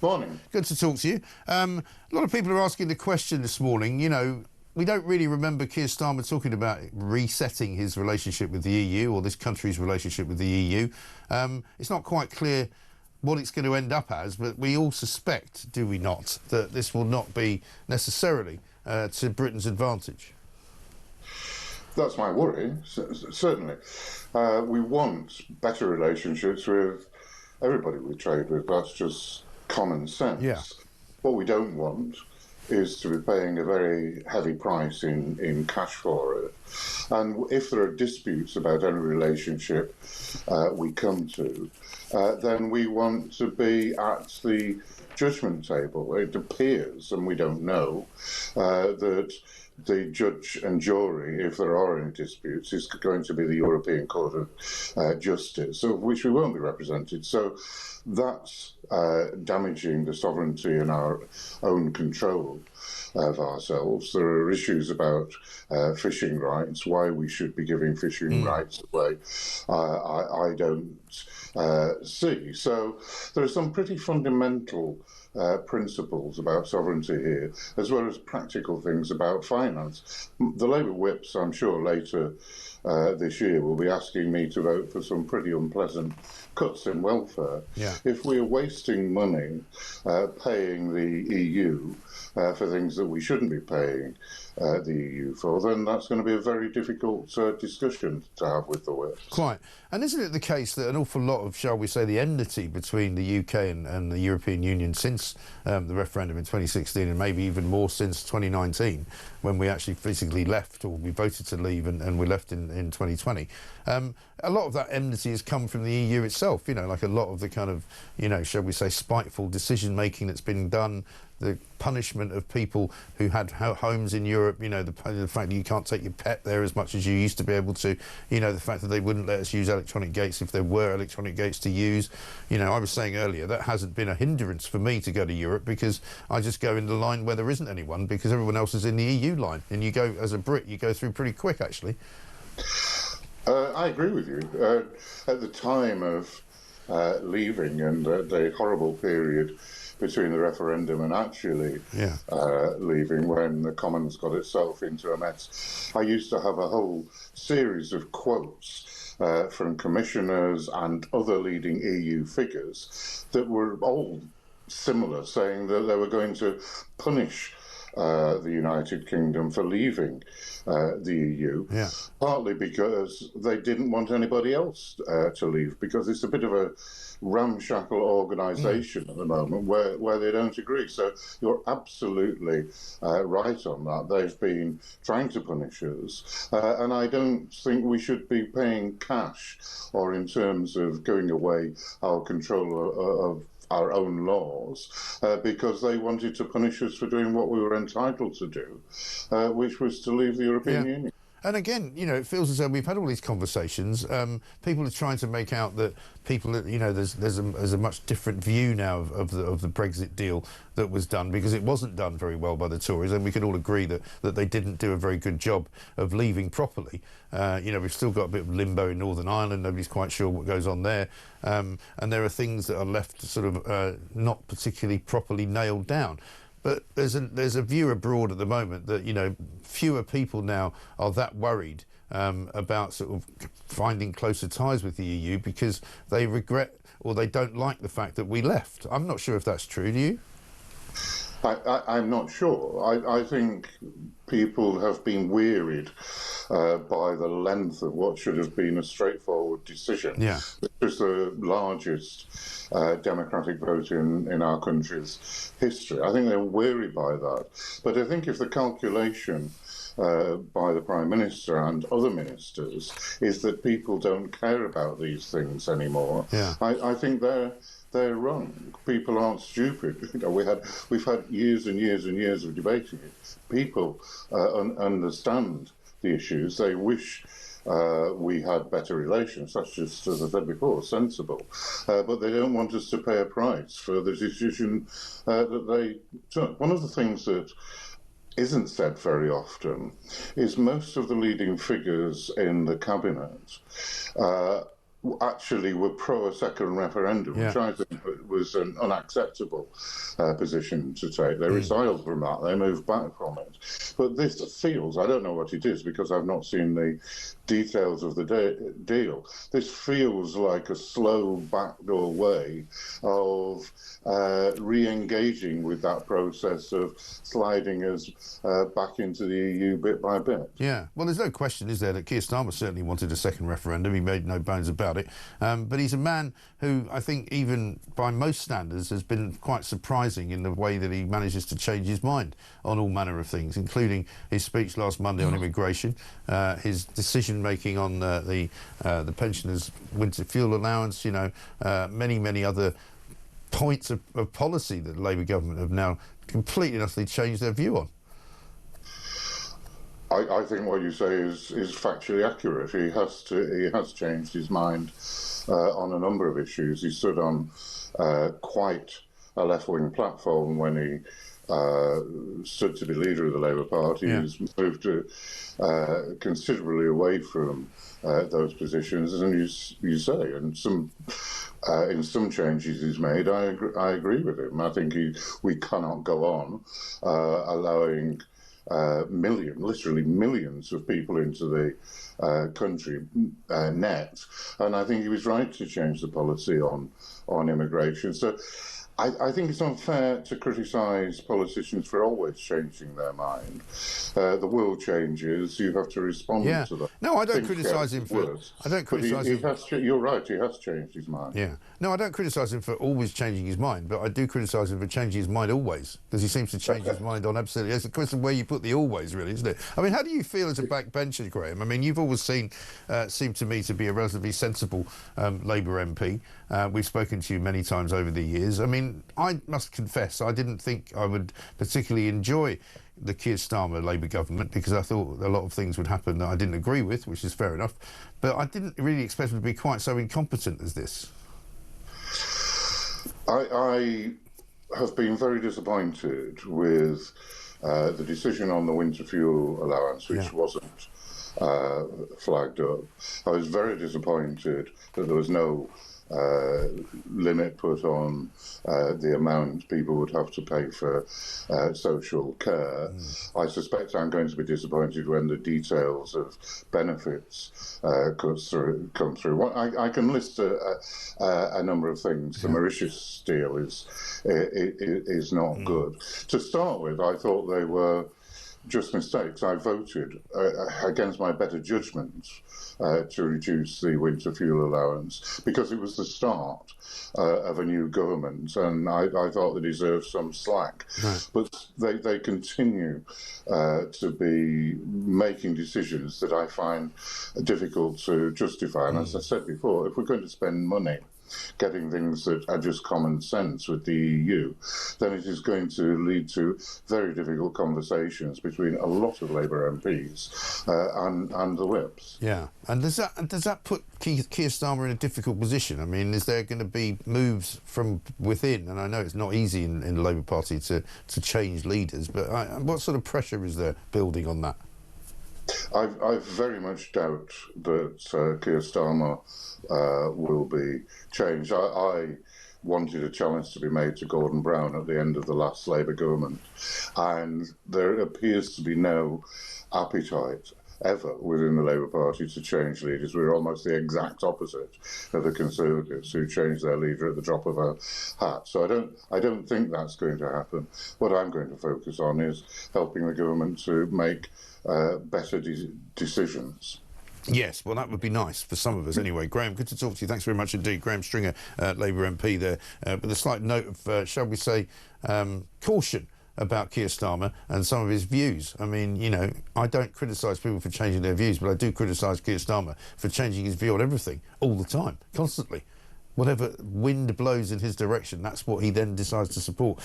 Morning. Good to talk to you. A lot of people are asking the question this morning, we don't really remember Keir Starmer talking about resetting his relationship with the EU or this country's relationship with the EU. It's not quite clear what it's going to end up as, but we all suspect, do we not, that this will not be necessarily to Britain's advantage. That's my worry, certainly. We want better relationships with everybody we trade with. That's just common sense. Yeah. What we don't want is to be paying a very heavy price in cash for it. And if there are disputes about any relationship we come to, then we want to be at the judgment table. It appears, and we don't know, that the judge and jury, if there are any disputes, is going to be the European Court of Justice, of which we won't be represented. So that's damaging the sovereignty and our own control of ourselves. There are issues about fishing rights, why we should be giving fishing rights away. I don't see. So there are some pretty fundamental principles about sovereignty here, as well as practical things about finance. The Labour whips, I'm sure, later this year will be asking me to vote for some pretty unpleasant cuts in welfare. Yeah. If we're wasting money paying the EU for things that we shouldn't be paying the EU for, then that's going to be a very difficult discussion to have with the whips. Quite. And isn't it the case that an awful lot of, shall we say, the enmity between the UK and the European Union since the referendum in 2016, and maybe even more since 2019, when we actually physically left, or we voted to leave and we left in 2020, a lot of that enmity has come from the EU itself, like a lot of the kind of, shall we say, spiteful decision-making that's been done, the punishment of people who had homes in Europe, the fact that you can't take your pet there as much as you used to be able to, the fact that they wouldn't let us use electronic gates if there were electronic gates to use. I was saying earlier, that hasn't been a hindrance for me to go to Europe, because I just go in the line where there isn't anyone, because everyone else is in the EU line. And you go, as a Brit, you go through pretty quick, actually. I agree with you. At the time of leaving and the horrible period between the referendum and actually leaving, when the Commons got itself into a mess, I used to have a whole series of quotes from commissioners and other leading EU figures that were all similar, saying that they were going to punish the United Kingdom for leaving the EU, partly because they didn't want anybody else to leave, because it's a bit of a ramshackle organisation at the moment where they don't agree. So you're absolutely right on that. They've been trying to punish us, and I don't think we should be paying cash or in terms of going away our control of our own laws, because they wanted to punish us for doing what we were entitled to do, which was to leave the European Union. And again, it feels as though we've had all these conversations. People are trying to make out that there's a much different view now of the Brexit deal that was done, because it wasn't done very well by the Tories, and we can all agree that they didn't do a very good job of leaving properly. We've still got a bit of limbo in Northern Ireland. Nobody's quite sure what goes on there, and there are things that are left sort of not particularly properly nailed down. But there's a view abroad at the moment that, fewer people now are that worried about sort of finding closer ties with the EU, because they regret or they don't like the fact that we left. I'm not sure if that's true, do you? I'm not sure. I think people have been wearied by the length of what should have been a straightforward decision. Yeah. Which was the largest democratic vote in our country's history. I think they're weary by that. But I think if the calculation by the Prime Minister and other ministers is that people don't care about these things anymore, I think they're wrong. People aren't stupid. We've had years and years and years of debating it. People understand the issues. They wish we had better relations. That's just, as I said before, sensible. But they don't want us to pay a price for the decision that they took. One of the things that isn't said very often is most of the leading figures in the cabinet actually were pro a second referendum, which I think was an unacceptable position to take. They resiled from that, they moved back from it. But this feels, I don't know what it is because I've not seen the details of the deal, this feels like a slow backdoor way of re-engaging with that process of sliding us back into the EU bit by bit. Yeah, well, there's no question, is there, that Keir Starmer certainly wanted a second referendum. He made no bones about it. But he's a man who I think even by most standards has been quite surprising in the way that he manages to change his mind on all manner of things, including his speech last Monday on immigration, his decision-making on the pensioners' winter fuel allowance, many other points of policy that the Labour government have now completely and utterly changed their view on. I think what you say is factually accurate. He has changed his mind on a number of issues. He stood on quite a left-wing platform when he stood to be leader of the Labour Party. He's moved considerably away from those positions, and you say, and in some changes he's made, I agree with him. I think we cannot go on allowing literally millions of people into the country net, and I think he was right to change the policy on immigration. So I think it's unfair to criticise politicians for always changing their mind. The world changes; you have to respond to that. No, I don't criticise him for. I don't criticise him. You're right; he has changed his mind. Yeah. No, I don't criticise him for always changing his mind, but I do criticise him for changing his mind always, because he seems to change his mind on absolutely. It's a question of where you put the always, really, isn't it? I mean, how do you feel as a backbencher, Graham? I mean, you've always seemed to me to be a relatively sensible Labour MP. We've spoken to you many times over the years. I mean, I must confess, I didn't think I would particularly enjoy the Keir Starmer Labour government, because I thought a lot of things would happen that I didn't agree with, which is fair enough. But I didn't really expect them to be quite so incompetent as this. I have been very disappointed with the decision on the winter fuel allowance, which wasn't flagged up. I was very disappointed that there was no limit put on the amount people would have to pay for social care. I suspect I'm going to be disappointed when the details of benefits come through. I can list a number of things. The Mauritius deal is not good. To start with, I thought they were just mistakes. I voted against my better judgment to reduce the winter fuel allowance because it was the start of a new government, and I thought they deserved some slack. But they continue to be making decisions that I find difficult to justify. And as I said before, if we're going to spend money getting things that are just common sense with the EU, then it is going to lead to very difficult conversations between a lot of Labour MPs and the whips. Yeah, and does that put Keir Starmer in a difficult position? I mean, is there going to be moves from within? And I know it's not easy in the Labour Party to change leaders, but what sort of pressure is there building on that? I very much doubt that Keir Starmer will be changed. I wanted a challenge to be made to Gordon Brown at the end of the last Labour government, and there appears to be no appetite ever within the Labour Party to change leaders. We're almost the exact opposite of the Conservatives, who change their leader at the drop of a hat. So I don't think that's going to happen. What I'm going to focus on is helping the government to make better decisions. Yes, well, that would be nice for some of us anyway. Graham, good to talk to you. Thanks very much indeed. Graham Stringer, Labour MP there, with a slight note of, shall we say, caution about Keir Starmer and some of his views. I mean, I don't criticise people for changing their views, but I do criticise Keir Starmer for changing his view on everything, all the time, constantly. Whatever wind blows in his direction, that's what he then decides to support.